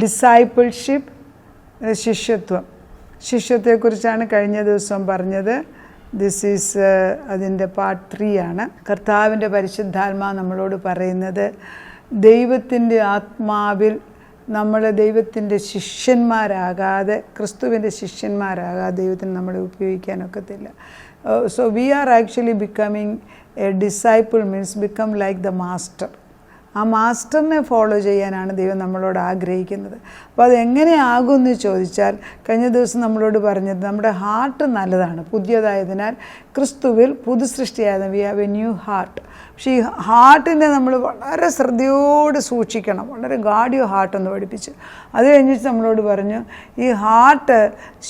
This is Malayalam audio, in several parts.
ഡിസൈപ്പിൾഷിപ്പ്, ശിഷ്യത്വത്തെക്കുറിച്ചാണ് കഴിഞ്ഞ ദിവസം പറഞ്ഞത്. ദിസ് ഈസ് അതിൻ്റെ പാർട്ട് 3 ആണ്. കർത്താവിൻ്റെ പരിശുദ്ധാത്മാവ് നമ്മളോട് പറയുന്നത്, ദൈവത്തിൻ്റെ ആത്മാവിൽ നമ്മൾ ദൈവത്തിൻ്റെ ശിഷ്യന്മാരാകാതെ, ക്രിസ്തുവിൻ്റെ ശിഷ്യന്മാരാകാതെ ദൈവത്തിന് നമ്മളെ ഉപയോഗിക്കാനൊക്കത്തില്ല. So we are actually becoming a disciple means become like the master. ആ മാസ്റ്ററിനെ ഫോളോ ചെയ്യാനാണ് ദൈവം നമ്മളോട് ആഗ്രഹിക്കുന്നത്. അപ്പോൾ അതെങ്ങനെയാകുമെന്ന് ചോദിച്ചാൽ, കഴിഞ്ഞ ദിവസം നമ്മളോട് പറഞ്ഞത് നമ്മുടെ ഹാർട്ട് നല്ലതാണ്, പുതിയതായതിനാൽ ക്രിസ്തുവിൽ പുതുസൃഷ്ടിയായത്. We have a new heart. പക്ഷേ ഈ ഹാർട്ടിനെ നമ്മൾ വളരെ ശ്രദ്ധയോട് സൂക്ഷിക്കണം. വളരെ ഗാർഡ് യുവർ ഹാർട്ട് എന്ന് പഠിപ്പിച്ചു. അത് കഴിഞ്ഞിട്ട് നമ്മളോട് പറഞ്ഞു, ഈ ഹാർട്ട്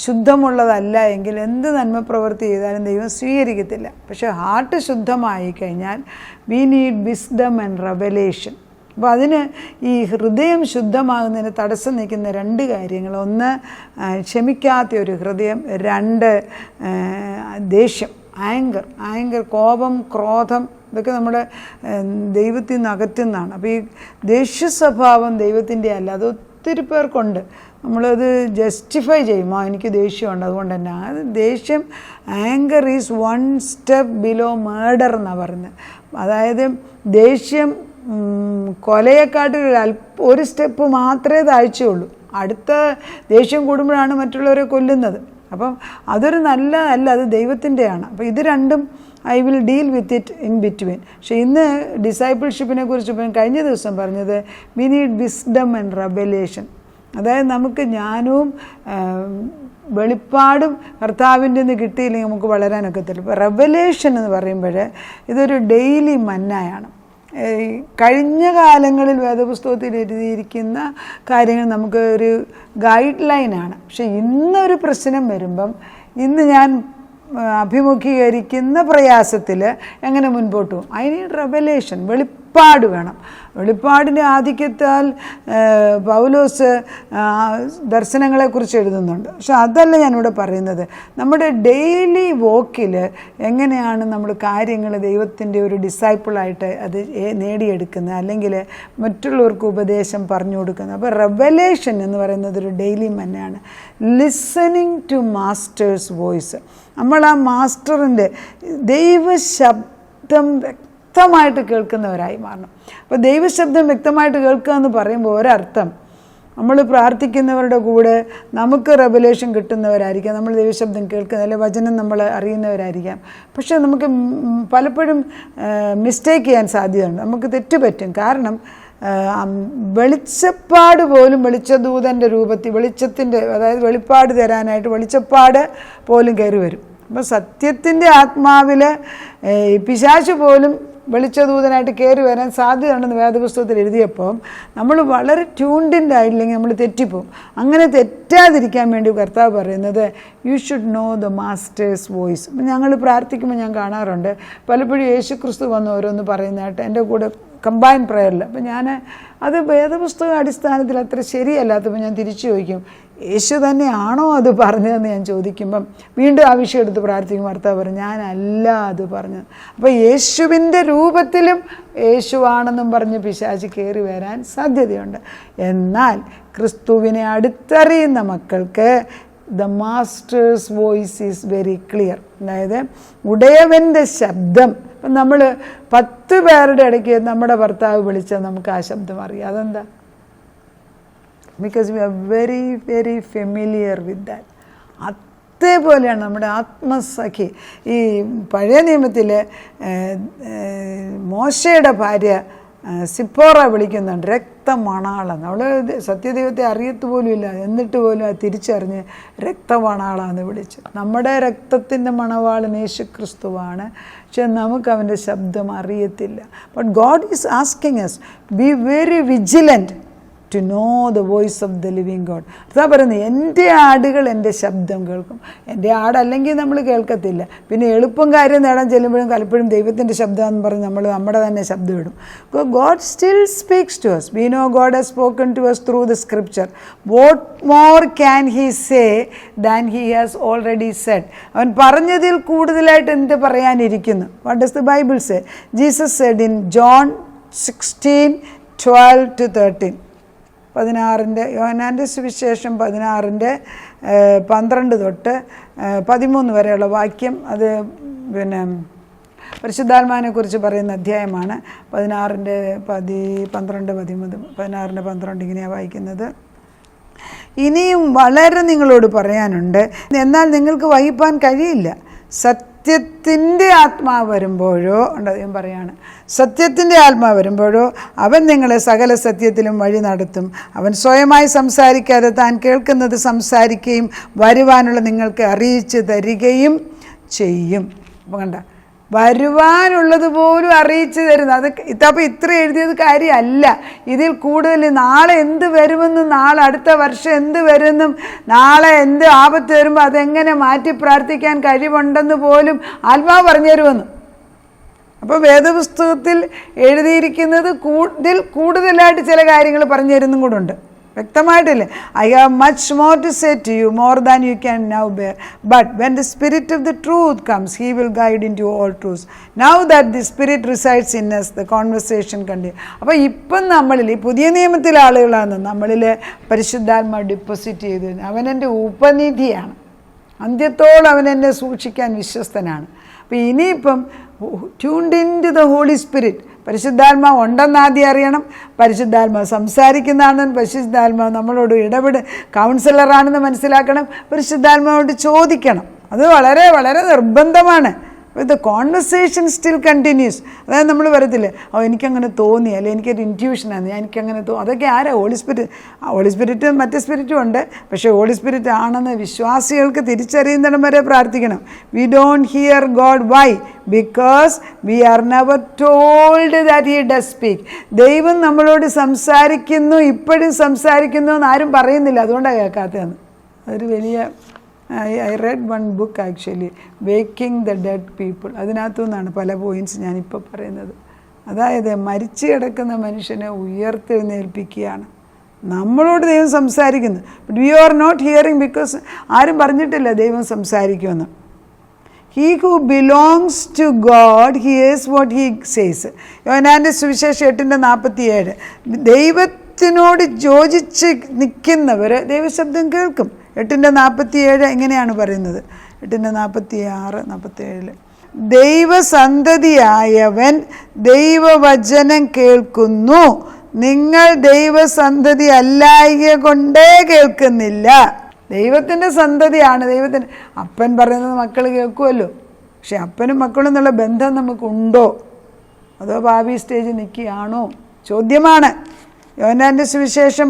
ശുദ്ധമുള്ളതല്ല എങ്കിൽ എന്ത് നന്മ പ്രവൃത്തി ചെയ്താലും ദൈവം സ്വീകരിക്കത്തില്ല. പക്ഷേ ഹാർട്ട് ശുദ്ധമായി കഴിഞ്ഞാൽ we need wisdom and revelation. അപ്പോൾ അതിന് ഈ ഹൃദയം ശുദ്ധമാകുന്നതിന് തടസ്സം നിൽക്കുന്ന 2 കാര്യങ്ങൾ: ഒന്ന്, ക്ഷമിക്കാത്ത ഒരു ഹൃദയം; 2, ദേഷ്യം, ആങ്കർ, കോപം, ക്രോധം. ഇതൊക്കെ നമ്മുടെ ദൈവത്തിൽ നിന്ന് അകറ്റുന്നതാണ്. അപ്പോൾ ഈ ദേഷ്യ സ്വഭാവം ദൈവത്തിൻ്റെ അല്ല. അത് ഒത്തിരി പേർക്കുണ്ട്. നമ്മളത് ജസ്റ്റിഫൈ ചെയ്യും, എനിക്ക് ദേഷ്യമുണ്ട് അതുകൊണ്ട് തന്നെ. അത് ദേഷ്യം, anchor is 1 step below murder എന്നാണ് പറയുന്നത്. അതായത് ദേഷ്യം കൊലയെക്കാട്ടിൽ 1 സ്റ്റെപ്പ് മാത്രമേ താഴ്ചയുള്ളൂ. അടുത്ത ദേഷ്യം കൂടുമ്പോഴാണ് മറ്റുള്ളവരെ കൊല്ലുന്നത്. അപ്പം അതൊരു നല്ലതല്ല, അത് ദൈവത്തിൻ്റെയാണ്. അപ്പോൾ ഇത് രണ്ടും I will deal with it in between. പക്ഷേ ഇന്ന് ഡിസൈപ്പിൾഷിപ്പിനെ കുറിച്ച് കഴിഞ്ഞ ദിവസം പറഞ്ഞത്, we need wisdom and revelation. അതായത് നമുക്ക് ജ്ഞാനവും വെളിപ്പാടും കർത്താവിൻ്റെ നിന്ന് കിട്ടിയില്ലെങ്കിൽ നമുക്ക് വളരാനൊക്കത്തില്ല. ഇപ്പോൾ റെവലേഷൻ എന്ന് പറയുമ്പോൾ ഇതൊരു ഡെയിലി മന്നായാണ്. കഴിഞ്ഞ കാലങ്ങളിൽ വേദപുസ്തകത്തിൽ എഴുതിയിരിക്കുന്ന കാര്യങ്ങൾ നമുക്ക് ഒരു ഗൈഡ് ലൈനാണ്. പക്ഷെ ഇന്നൊരു പ്രശ്നം വരുമ്പം, ഇന്ന് ഞാൻ അഭിമുഖീകരിക്കുന്ന പ്രയാസത്തിൽ എങ്ങനെ മുൻപോട്ട് പോകും? ഐ നീഡ് റെവലേഷൻ, വെളിപ്പാട് വേണം. വെളിപ്പാടിൻ്റെ ആധിക്യത്താൽ പൗലോസ് ദർശനങ്ങളെക്കുറിച്ച് എഴുതുന്നുണ്ട്. പക്ഷെ അതല്ല ഞാനിവിടെ പറയുന്നത്. നമ്മുടെ ഡെയിലി വോക്കിൽ എങ്ങനെയാണ് നമ്മൾ കാര്യങ്ങൾ ദൈവത്തിൻ്റെ ഒരു ഡിസൈപ്പിളായിട്ട് അത് നേടിയെടുക്കുന്നത്, അല്ലെങ്കിൽ മറ്റുള്ളവർക്ക് ഉപദേശം പറഞ്ഞു കൊടുക്കുന്നത്. അപ്പോൾ റെവലേഷൻ എന്ന് പറയുന്നത് ഒരു ഡെയിലി മന്നാണ്. Listening to master's voice. നമ്മൾ ആ മാസ്റ്ററിൻ്റെ ദൈവശബ്ദം വ്യക്തമായിട്ട് കേൾക്കുന്നവരായി മാറണം. അപ്പോൾ ദൈവശബ്ദം വ്യക്തമായിട്ട് കേൾക്കുക എന്ന് പറയുമ്പോൾ ഒരർത്ഥം, നമ്മൾ പ്രാർത്ഥിക്കുന്നവരുടെ കൂടെ നമുക്ക് റെവലേഷൻ കിട്ടുന്നവരായിരിക്കാം, നമ്മൾ ദൈവശബ്ദം കേൾക്കുന്ന, അല്ലെങ്കിൽ വചനം നമ്മൾ അറിയുന്നവരായിരിക്കാം. പക്ഷേ നമുക്ക് പലപ്പോഴും മിസ്റ്റേക്ക് ചെയ്യാൻ സാധ്യതയുണ്ട്, നമുക്ക് തെറ്റുപറ്റും. കാരണം വെളിച്ചപ്പാട് പോലും വെളിച്ചദൂതൻ്റെ രൂപത്തിൽ, വെളിച്ചത്തിൻ്റെ, അതായത് വെളിപ്പാട് തരാനായിട്ട് വെളിച്ചപ്പാട് പോലും കയറി വരും. അപ്പോൾ സത്യത്തിൻ്റെ ആത്മാവിൽ പിശാച് പോലും വെളിച്ചദൂതനായിട്ട് കയറി വരാൻ സാധ്യതയുണ്ടെന്ന് വേദപുസ്തകത്തിൽ എഴുതിയപ്പോൾ നമ്മൾ വളരെ ട്യൂൺഡ് ആയില്ലെങ്കിൽ നമ്മൾ തെറ്റിപ്പോവും. അങ്ങനെ തെറ്റാതിരിക്കാൻ വേണ്ടി കർത്താവ് പറയുന്നത്, you should know the masters voice. അപ്പം ഞങ്ങൾ പ്രാർത്ഥിക്കുമ്പോൾ ഞാൻ കാണാറുണ്ട്, പലപ്പോഴും യേശുക്രിസ്തു വന്ന് ഓരോന്ന് പറയുന്നതായിട്ട് എൻ്റെ കൂടെ കമ്പൈൻ പ്രയറിൽ. അപ്പം ഞാൻ അത് വേദപുസ്തക അടിസ്ഥാനത്തിൽ അത്ര ശരിയല്ലാത്തപ്പോൾ ഞാൻ തിരിച്ചു ചോദിക്കും, യേശു തന്നെയാണോ അത് പറഞ്ഞതെന്ന് ഞാൻ ചോദിക്കുമ്പം വീണ്ടും ആ വിഷയം എടുത്ത് പ്രാർത്ഥിക്കും. ഭർത്താവ് പറഞ്ഞു, ഞാനല്ല അത് പറഞ്ഞത്. അപ്പോൾ യേശുവിൻ്റെ രൂപത്തിലും യേശുവാണെന്നും പറഞ്ഞ് പിശാച് കയറി വരാൻ സാധ്യതയുണ്ട്. എന്നാൽ ക്രിസ്തുവിനെ അടുത്തറിയുന്ന മക്കൾക്ക് the masters voice is very clear. അതായത് ഉടയവൻ്റെ ശബ്ദം. ഇപ്പം നമ്മൾ 10 പേരുടെ ഇടയ്ക്ക് നമ്മുടെ ഭർത്താവ് വിളിച്ചാൽ നമുക്ക് ആ ശബ്ദം അറിയാം. അതെന്താ? Because we are very very familiar with that. അതേപോലെയാണ് നമ്മുടെ ആത്മസഖി. ഈ പഴയ നിയമത്തിൽ മോശയുടെ ഭാര്യ സിപ്പോറ വിളിക്കുന്നുണ്ട് രക്തമണാളെന്ന്. അവൾ സത്യദൈവത്തെ അറിയത്തുപോലും ഇല്ല, എന്നിട്ട് പോലും അത് തിരിച്ചറിഞ്ഞ് രക്തമണാളെന്ന് വിളിച്ചു. നമ്മുടെ രക്തത്തിൻ്റെ മണവാളൻ യേശുക്രിസ്തുവാണ്, പക്ഷെ നമുക്ക് അവൻ്റെ ശബ്ദം അറിയത്തില്ല. But God is asking us be very vigilant to know the voice of the living God. അതാ പറയുന്നത്, എൻ്റെ ആടുകൾ എൻ്റെ ശബ്ദം കേൾക്കും. എൻ്റെ ആടല്ലെങ്കിൽ നമ്മൾ കേൾക്കത്തില്ല. പിന്നെ എളുപ്പം കാര്യം നേടാൻ ചെല്ലുമ്പോഴും പലപ്പോഴും ദൈവത്തിൻ്റെ ശബ്ദമെന്ന് പറഞ്ഞ് നമ്മൾ നമ്മുടെ തന്നെ ശബ്ദം ഇടും. God still speaks to us. We know God has spoken to us through the scripture. What more can he say than he has already said? അവൻ പറഞ്ഞതിൽ കൂടുതലായിട്ട് എന്ത് പറയാനിരിക്കുന്നു? What does the Bible say? Jesus said in John 16:12-13. യോഹന്നാൻ്റെ സുവിശേഷം 16:12 തൊട്ട് 13 വരെയുള്ള വാക്യം. അത് പിന്നെ പരിശുദ്ധാത്മാവിനെ കുറിച്ച് പറയുന്ന അധ്യായമാണ്. 16:12 ഇങ്ങനെയാണ് വായിക്കുന്നത്. ഇനിയും വളരെ നിങ്ങളോട് പറയാനുണ്ട്, എന്നാൽ നിങ്ങൾക്ക് വഹിപ്പാൻ കഴിയില്ല. സത്യത്തിൻ്റെ ആത്മാവ് വരുമ്പോഴോ അദ്ദേഹം പറയാണ്, സത്യത്തിൻ്റെ ആത്മാവ് വരുമ്പോഴോ അവൻ നിങ്ങളെ സകല സത്യത്തിലും വഴി നടത്തും. അവൻ സ്വയമായി സംസാരിക്കാതെ താൻ കേൾക്കുന്നത് സംസാരിക്കുകയും വരുവാനുള്ള നിങ്ങൾക്ക് അറിയിച്ചു തരികയും ചെയ്യും. അപ്പം കണ്ട, വരുവാനുള്ളത് പോലും അറിയിച്ചു തരുന്നത്. അത് ഇതപ്പോൾ ഇത്ര എഴുതിയത് കാര്യമല്ല. ഇതിൽ കൂടുതൽ നാളെ എന്ത് വരുമെന്നും നാളെ അടുത്ത വർഷം എന്ത് വരുമെന്നും നാളെ എന്ത് ആപത്ത് വരുമ്പോൾ അതെങ്ങനെ മാറ്റി പ്രാർത്ഥിക്കാൻ കഴിവുണ്ടെന്ന് പോലും ആത്മാവ് പറഞ്ഞു തരുമെന്ന്. അപ്പോൾ വേദപുസ്തകത്തിൽ എഴുതിയിരിക്കുന്നത് കൂടുതലായിട്ട് ചില കാര്യങ്ങൾ പറഞ്ഞു തരുന്നും കൂടെ ഉണ്ട്. വ്യക്തമായിട്ടില്ലേ? I have much more to say to you, more than you can now bear. But when the spirit of the truth comes, he will guide into all truths. Now that the spirit resides in us, the conversation continue. അപ്പോൾ ഇപ്പം നമ്മളിൽ, ഈ പുതിയ നിയമത്തിലെ ആളുകളാണ്, നമ്മളിൽ പരിശുദ്ധാത്മാവ് ഡിപ്പോസിറ്റ് ചെയ്ത് അവനെൻ്റെ ഉപനിധിയാണ്. അന്ത്യത്തോളം അവൻ എന്നെ സൂക്ഷിക്കാൻ വിശ്വസ്തനാണ്. അപ്പോൾ ഇനിയിപ്പം tuned in to the Holy Spirit. പരിശുദ്ധാത്മാവ് ഉണ്ടെന്ന് ആദ്യം അറിയണം. പരിശുദ്ധാത്മാവ് സംസാരിക്കുന്നതാണെന്ന്, പരിശുദ്ധാത്മാവ് നമ്മളോട് കൗൺസിലറാണെന്ന് മനസ്സിലാക്കണം. പരിശുദ്ധാത്മാവോട് ചോദിക്കണം. അത് വളരെ വളരെ നിർബന്ധമാണ്. The conversation still continuous. അതായത് നമ്മൾ പറയത്തില്ലേ, എനിക്കങ്ങനെ തോന്നി, അല്ലെങ്കിൽ എനിക്കൊരു ഇൻറ്റ്യൂഷനാണ്, എനിക്കങ്ങനെ അതൊക്കെ ആരാ? ഹോളി സ്പിരിറ്റ് മറ്റേ സ്പിരിറ്റും ഉണ്ട്. പക്ഷേ ഹോളി സ്പിരിറ്റ് ആണെന്ന് വിശ്വാസികൾക്ക് തിരിച്ചറിയുന്നിടം വരെ പ്രാർത്ഥിക്കണം. We don't hear God. Why? Because we are never told that he does speak. ദൈവം നമ്മളോട് സംസാരിക്കുന്നു, ഇപ്പോഴും സംസാരിക്കുന്നു എന്ന് ആരും പറയുന്നില്ല. അതുകൊണ്ടാണ് കേൾക്കാത്തതെന്ന്. അതൊരു വലിയ I read one book actually, Waking the Dead People. അതിനകത്തു നിന്നാണ് പല പോയിൻറ്റ്സ് ഞാനിപ്പോൾ പറയുന്നത്. അതായത് മരിച്ചു കിടക്കുന്ന മനുഷ്യനെ ഉയർത്തെഴുന്നേൽപ്പിക്കുകയാണ്. നമ്മളോട് ദൈവം സംസാരിക്കുന്നു. But we are not hearing, because ആരും പറഞ്ഞിട്ടില്ല ദൈവം സംസാരിക്കുമെന്ന്. He who belongs to God hears what he says. യോഹന്നാന്റെ സുവിശേഷം 8:47. ദൈവത്തിനോട് യോജിച്ച് നിൽക്കുന്നവർ ദൈവശബ്ദം കേൾക്കും. 8:47 എങ്ങനെയാണ് പറയുന്നത്? 8:46-47. ദൈവസന്തതിയായവൻ ദൈവവചനം കേൾക്കുന്നു, നിങ്ങൾ ദൈവസന്തതി അല്ലായ്ക കൊണ്ടേ കേൾക്കുന്നില്ല. ദൈവത്തിൻ്റെ സന്തതിയാണ്. ദൈവത്തിന് അപ്പൻ പറയുന്നത് മക്കൾ കേൾക്കുമല്ലോ. പക്ഷെ അപ്പനും മക്കളും എന്നുള്ള ബന്ധം നമുക്കുണ്ടോ? അതോ ഭാവി സ്റ്റേജിൽ നിൽക്കുകയാണോ? ചോദ്യമാണ്. യോഹന്നാന്റെ സുവിശേഷം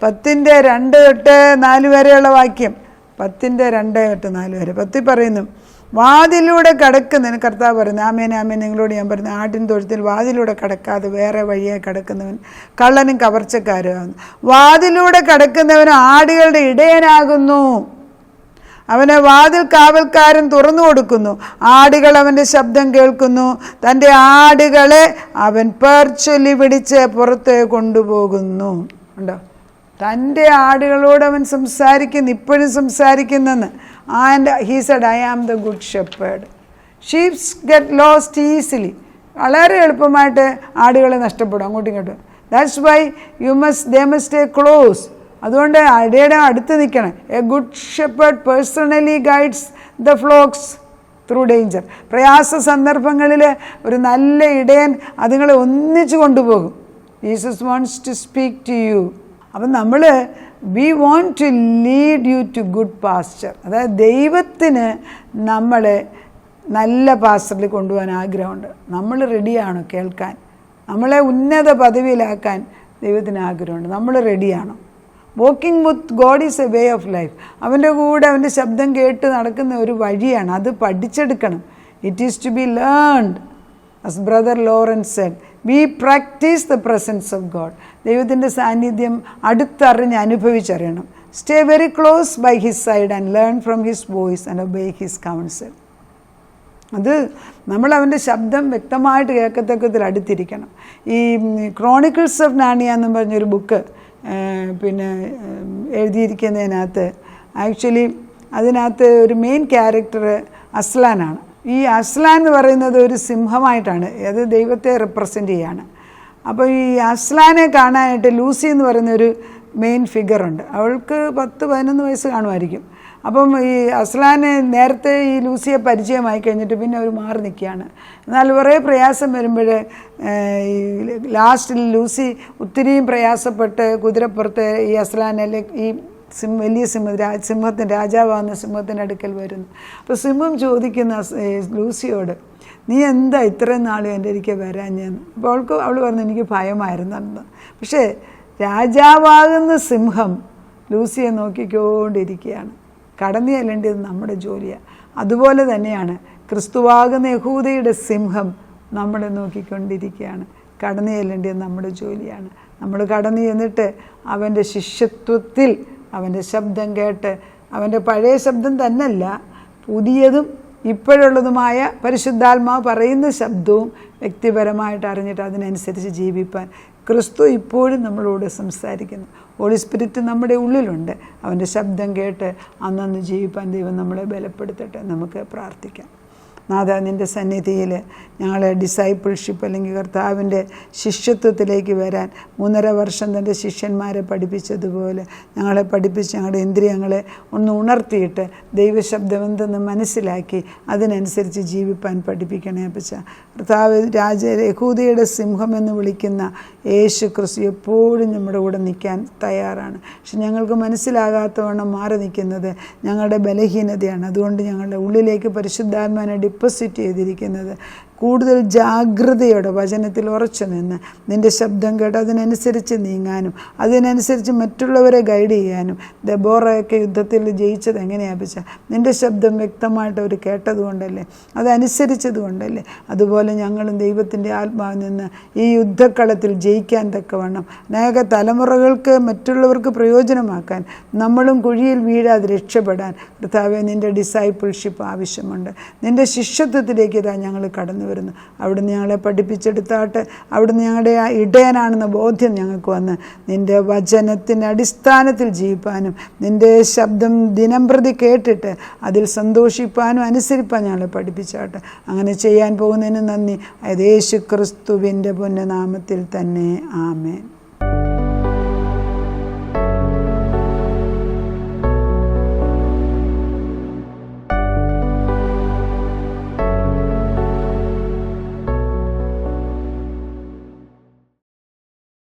10:2-4 വരെയുള്ള വാക്യം. 10:2-4 വരെ. 10 പറയുന്നു, വാതിലൂടെ കടക്കുന്നവൻ, കർത്താവ് പറയുന്നു, ആമേൻ ആമേൻ നിങ്ങളോട് ഞാൻ പറയുന്നു, ആട്ടിൻ തൊഴുത്തിൽ വാതിലൂടെ കടക്കാതെ വേറെ വഴിയെ കടക്കുന്നവൻ കള്ളനും കവർച്ചക്കാരുമാകുന്നു. വാതിലൂടെ കടക്കുന്നവന് ആടുകളുടെ ഇടയനാകുന്നു. അവന് വാതിൽ കാവൽക്കാരൻ തുറന്നു കൊടുക്കുന്നു. ആടുകൾ അവൻ്റെ ശബ്ദം കേൾക്കുന്നു. തൻ്റെ ആടുകളെ അവൻ പേർച്ചൊല്ലി പിടിച്ച് പുറത്ത് കൊണ്ടുപോകുന്നു. ഉണ്ടോ? തൻ്റെ ആടുകളോട് അവൻ സംസാരിക്കുന്നു, ഇപ്പോഴും സംസാരിക്കുന്നെന്ന്. And he said, I am the good shepherd. Sheeps get lost easily. വളരെ എളുപ്പമായിട്ട് ആടുകൾ നഷ്ടപ്പെടും അങ്ങോട്ടും ഇങ്ങോട്ടും. That's why they must stay close. അതുകൊണ്ട് അടിയുടെ അടുത്ത് നിൽക്കണം. A good shepherd personally guides the flocks through danger. പ്രയാസ സന്ദർഭങ്ങളിൽ ഒരു നല്ല ഇടയൻ അതുങ്ങളെ ഒന്നിച്ചു കൊണ്ടുപോകും. Jesus wants to speak to you. അപ്പം നമ്മൾ we want to lead you to good pasture. അതായത് ദൈവത്തിന് നമ്മളെ നല്ല പാസ്റ്ററിൽ കൊണ്ടുപോകാൻ ആഗ്രഹമുണ്ട്. നമ്മൾ റെഡിയാണോ കേൾക്കാൻ? നമ്മളെ ഉന്നത പദവിയിലാക്കാൻ ദൈവത്തിന് ആഗ്രഹമുണ്ട്. നമ്മൾ റെഡിയാണോ? Walking with God is a way of life. അവൻ്റെ കൂടെ അവൻ്റെ ശബ്ദം കേട്ട് നടക്കുന്ന ഒരു വഴിയാണ്. അത് പഠിച്ചെടുക്കണം. It is to be learned. as brother Lawrence said, we practice the presence of God. ദൈവത്തിൻ്റെ സാന്നിധ്യം അടുത്തറിഞ്ഞ് അനുഭവിച്ചറിയണം. Stay very close by his side and learn from his voice and obey his counsel. അത് നമ്മൾ അവൻ്റെ ശബ്ദം വ്യക്തമായിട്ട് കേൾക്കത്തക്കത്തിൽ അടുത്തിരിക്കണം. ഈ ക്രോണിക്കിൾസ് ഓഫ് നാണിയ എന്നും പറഞ്ഞൊരു ബുക്ക് പിന്നെ എഴുതിയിരിക്കുന്നതിനകത്ത് ആക്ച്വലി അതിനകത്ത് ഒരു മെയിൻ ക്യാരക്ടർ അസ്ലാനാണ്. ഈ അസ്ലാൻ എന്ന് പറയുന്നത് ഒരു സിംഹമായിട്ടാണ്. അത് ദൈവത്തെ റെപ്രസെൻ്റ് ചെയ്യാണ്. അപ്പോൾ ഈ അസ്ലാനെ കാണാനായിട്ട് ലൂസി എന്ന് പറയുന്നൊരു മെയിൻ ഫിഗറുണ്ട്. അവൾക്ക് 10-11 വയസ്സ് കാണുമായിരിക്കും. അപ്പം ഈ അസ്ലാന് നേരത്തെ ഈ ലൂസിയെ പരിചയമായി കഴിഞ്ഞിട്ട് പിന്നെ അവർ മാറി നിൽക്കുകയാണ്. എന്നാൽ കുറേ പ്രയാസം വരുമ്പോൾ ഈ ലാസ്റ്റിൽ ലൂസി ഒത്തിരിയും പ്രയാസപ്പെട്ട് കുതിരപ്പുറത്ത് ഈ അസ്ലാനെ ഈ വലിയ സിംഹത്തിൻ്റെ രാജാവാകുന്ന സിംഹത്തിൻ്റെ അടുക്കൽ വരുന്നു. അപ്പോൾ സിംഹം ചോദിക്കുന്ന ലൂസിയോട്, നീ എന്താ ഇത്രയും നാളും എൻ്റെ അരികെ വരാഞ്ഞെന്ന്. അപ്പോൾ അവൾ പറഞ്ഞു, എനിക്ക് ഭയമായിരുന്നു. പക്ഷേ രാജാവാകുന്ന സിംഹം ലൂസിയെ നോക്കിക്കൊണ്ടിരിക്കുകയാണ്. കടന്നു ചെല്ലേണ്ടത് നമ്മുടെ ജോലിയാണ്. അതുപോലെ തന്നെയാണ് ക്രിസ്തുവാകുന്ന യഹൂദയുടെ സിംഹം നമ്മളെ നോക്കിക്കൊണ്ടിരിക്കുകയാണ്. കടന്നു ചെല്ലേണ്ടത് നമ്മുടെ ജോലിയാണ്. നമ്മൾ കടന്നു ചെന്നിട്ട് അവൻ്റെ ശിഷ്യത്വത്തിൽ അവൻ്റെ ശബ്ദം കേട്ട്, അവൻ്റെ പഴയ ശബ്ദം തന്നെയല്ല, പുതിയതും ഇപ്പോഴുള്ളതുമായ പരിശുദ്ധാത്മാവ് പറയുന്ന ശബ്ദവും വ്യക്തിപരമായിട്ട് അറിഞ്ഞിട്ട് അതിനനുസരിച്ച് ജീവിപ്പാൻ ക്രിസ്തു ഇപ്പോഴും നമ്മളോട് സംസാരിക്കുന്നു. ഹോളി സ്പിരിറ്റ് നമ്മുടെ ഉള്ളിലുണ്ട്. അവൻ്റെ ശബ്ദം കേട്ട് അന്നന്ന് ജീവിപ്പാൻ ദൈവം നമ്മളെ ബലപ്പെടുത്തട്ടെ. നമുക്ക് പ്രാർത്ഥിക്കാം. നാഥ, നിൻ്റെ സന്നിധിയിൽ ഞങ്ങളെ ഡിസൈപ്പിൾഷിപ്പ് അല്ലെങ്കിൽ കർത്താവിൻ്റെ ശിഷ്യത്വത്തിലേക്ക് വരാൻ 3.5 വർഷം തൻ്റെ ശിഷ്യന്മാരെ പഠിപ്പിച്ചതുപോലെ ഞങ്ങളെ പഠിപ്പിച്ച് ഞങ്ങളുടെ ഇന്ദ്രിയങ്ങളെ ഒന്ന് ഉണർത്തിയിട്ട് ദൈവശബ്ദം എന്തെന്ന് മനസ്സിലാക്കി അതിനനുസരിച്ച് ജീവിപ്പാൻ പഠിപ്പിക്കണേ അപ്പച്ച. കർത്താവ് യഹൂദയുടെ സിംഹം എന്ന് വിളിക്കുന്ന യേശു ക്രിസ്തു എപ്പോഴും നമ്മുടെ കൂടെ നിൽക്കാൻ തയ്യാറാണ്. പക്ഷെ ഞങ്ങൾക്ക് മനസ്സിലാകാത്തവണ്ണം മാറി നിൽക്കുന്നത് ഞങ്ങളുടെ ബലഹീനതയാണ്. അതുകൊണ്ട് ഞങ്ങളുടെ ഉള്ളിലേക്ക് പരിശുദ്ധാത്മാവിനെ ഡിപ്പോസിറ്റ് ചെയ്തിരിക്കുന്നത് കൂടുതൽ ജാഗ്രതയോടെ വചനത്തിൽ ഉറച്ചു നിന്ന് നിൻ്റെ ശബ്ദം കേട്ട് അതിനനുസരിച്ച് നീങ്ങാനും അതിനനുസരിച്ച് മറ്റുള്ളവരെ ഗൈഡ് ചെയ്യാനും. ദെബോറയൊക്കെ യുദ്ധത്തിൽ ജയിച്ചത് എങ്ങനെയാ വെച്ചാൽ നിൻ്റെ ശബ്ദം വ്യക്തമായിട്ട് അവർ കേട്ടതുകൊണ്ടല്ലേ, അതനുസരിച്ചത് കൊണ്ടല്ലേ. അതുപോലെ ഞങ്ങളും ദൈവത്തിൻ്റെ ആത്മാവിൽ നിന്ന് ഈ യുദ്ധക്കളത്തിൽ ജയിക്കാൻ തക്കവണ്ണം അനേക തലമുറകൾക്ക് മറ്റുള്ളവർക്ക് പ്രയോജനമാക്കാൻ നമ്മളും കുഴിയിൽ വീഴാതെ രക്ഷപ്പെടാൻ കർത്താവേ നിൻ്റെ ഡിസൈപ്പിൾഷിപ്പ് ആവശ്യമുണ്ട്. നിൻ്റെ ശിഷ്യത്വത്തിലേക്ക് ഇതാ ഞങ്ങൾ കടന്നു വരുന്നു. അവിടുന്ന് ഞങ്ങളെ പഠിപ്പിച്ചെടുത്താട്ട് അവിടുന്ന് ഞങ്ങളുടെ ആ ഇടയനാണെന്ന ബോധ്യം ഞങ്ങൾക്ക് വന്ന് നിൻ്റെ വചനത്തിൻ്റെ അടിസ്ഥാനത്തിൽ ജീവിപ്പാനും നിൻ്റെ ശബ്ദം ദിനംപ്രതി കേട്ടിട്ട് അതിൽ സന്തോഷിപ്പാനും അനുസരിപ്പാൻ ഞങ്ങളെ പഠിപ്പിച്ചാട്ടെ. അങ്ങനെ ചെയ്യാൻ പോകുന്നതിന് നന്ദി. യേശു ക്രിസ്തുവിൻ്റെ പുണ്യനാമത്തിൽ തന്നെ. ആമേൻ.